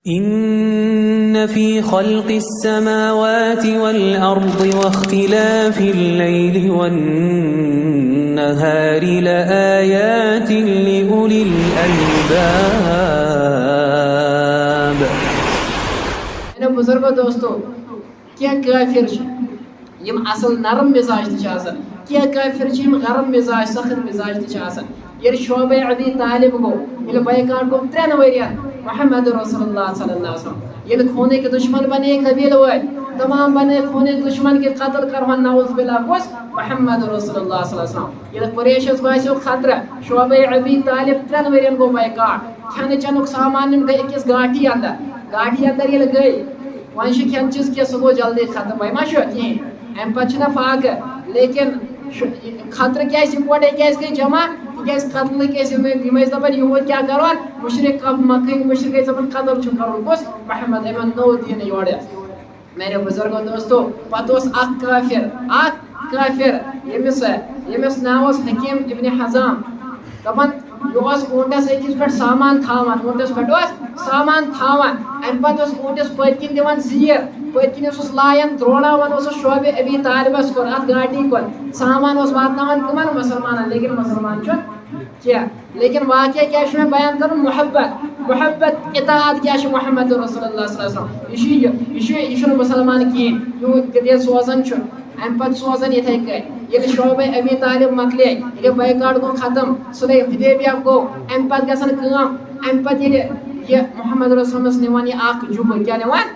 إن في خلق السماوات والأرض واختلاف الليل والنهار لآيات لأولي الألباب. میرے بزرگوں دوستو کیا کافر یم اصل نرم مزاج تہ کیا کافر یم گرم مزاج سخت مزاج تہ یہ شعبہ ابی طالب گو یہ بیکار گو 3 ورین محمد رسول اللہ صلی اللہ علیہ وسلم یہ خونے کے دشمن بنے قبیل وائد تمام بنے خونے دشمن کے قتل کرون نعوذ باللہ بس محمد رسول اللہ صلی اللہ علیہ وسلم یہ قریش باسو خطرہ شعبہ ابی طالب 3 ورین گو بیکار کھانے چنک سامان گئی اکس گاڑی اندر یہ گئی ون کھین چیز کی سہ گو جلدی ختم وی ما کہین ام پہ فاق لیکن خطرہ کیوٹے گئی جمع تیز قتل دپان یہ کیا کرون مشرق مکہ مشرق دپان قتل کرون کس محمد امن نو دین یور میرے بزرگوں دوستو پتہ کافر یمس ناو حکیم ابن حزام دپان یہ اونٹس اکس پہ سامان تھاوان اونٹس پہ سامان تھاوان ام پتہ اونٹس پتکن دان زیر پتکن لائن دروڑاوان شعبہ ابی طالبس کن ات گاڑی کن سامان واتناوان کمن مسلمان لیکن مسلمان کیا لیکن واقعہ کیا میں بیان کروں محبت اطاعت کیا محمد رسول اللہ صلی اللہ علیہ وسلم یہ مسلمان کہین یہ سوزان ام پتہ سوزان اتھے یہ شعبہ ابی طالب مکلے یہ بیکاٹ گو ختم صلح حدیبیہ گو ام پتہ گژھان ام پتہ یہ محمد رسول اللہ نوان یہ جب کیا نوان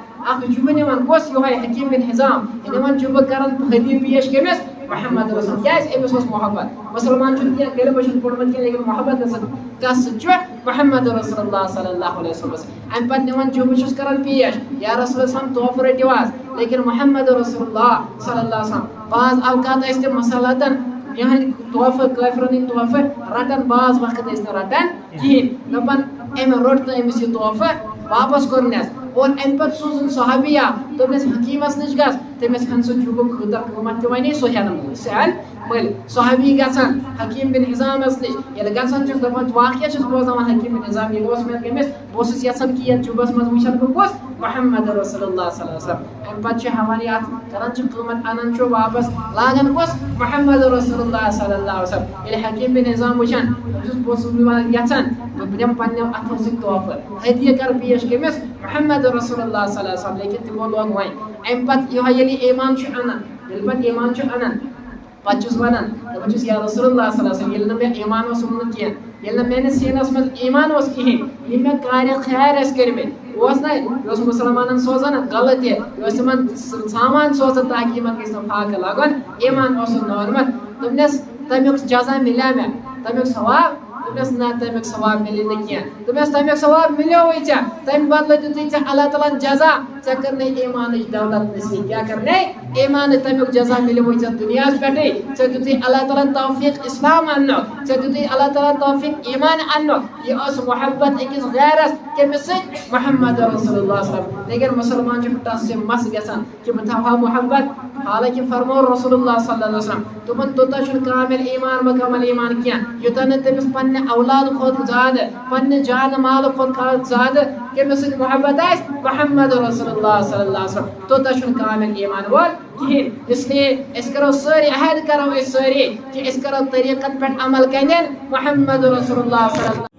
جب نوان کس یہ حکیم بن حزام یہ نوان جب کران ہدیہ پیش کمس محمد رسول کیا امس محبت مسلمان کلمہ پڑھمت کی لیکن محبت کس محمد رسول اللہ صلی اللہ علیہ وسلم ام پتہ نوان جب کران پیش یا رسول اللہ تحفہ رٹو لیکن محمد رسول اللہ صلی اللہ علیہ وسلم بعض اوقات تم مسلطن یہ تحفہ کافرن تحفہ رٹان بعض وقت رٹان کہین دپان ام روٹ تو امس یہ تحفہ واپس کرنس اور ام پتہ سوزن صحابیہ دس حکیمس نش گھس تمس ہن سہ جبک خطر قیمت تہ ونی سہ ہن مل صحابی گھان حکیم بن حزامس نش یل گھان دپان واقعہ بوزان حکیم بن حزام یہ مے کمس بہت یژھان کہ یتھ جبس مز وچھن بہ کس محمد رسول اللہ صلی اللہ علیہ وسلم ام پتہ ہماری ات کران قیمت انان واپس لاگان کس محمد رسول اللہ صلی اللہ علیہ وسلم یل حکیم بن حزام وچھان بہت یژھان دم پنو اتھو سی تحفہ ہدیہ کر پیش کمس محمد رسول اللہ صلی اللہ علیہ وسلم لیکن تمو لوگ وائن ام پتہ یہ ایمان انان یل پتہ ایمان انان پتہ ونان یا رسول اللہ صلی اللہ علیہ وسلم یل نہ ایمان اوٚن کی یل نہ میانس سینس مز ایمان کہین یہ مے کار خیر کرمت نا یہ مسلمان سوزان غلط یہ سامان سوزان تاکہ یہ فاقہ لگن ایمان نورمت دس تمیک جزا ملیا مے تمیک ثواب دس نا تمیک ثواب ملی نا کی دس تمیک ثواب ملو تمہ بدلہ دیت اللہ تعالیٰ جزا ے کرنے ایمان دولت نصیب کیا کرنے ایمان تمیک جزا ملو دنیا پہ ے دیت اللہ تعالیٰ توفیق اسلام ان ے دیت اللہ تعالیٰ توفیق ایمان ان یہ محبت اکس غیرس کمس محمد رسول اللہ صلی اللہ علیہ وسلم لیکن مسلمان ٹس سے مس گھان کہ بہ تھا محبت حالانکہ فرمو رسول اللہ صلی اللہ علیہ وسلم تمن توتہ کامل ایمان مکمل ایمان کی یوتہ تمس پنہ اولاد کھت زیادہ پنہ جان مال کھت زیادہ کمس محبت محمد رسول اللہ صلی اللہ علیہ وسلم توتہ کامل ایمان وول کہین اس لیے اس کرو ساری عہد کرو اس ساری کہ اس کرو طریقت پہ عمل کریں محمد رسول اللہ صلی اللہ علیہ وسلم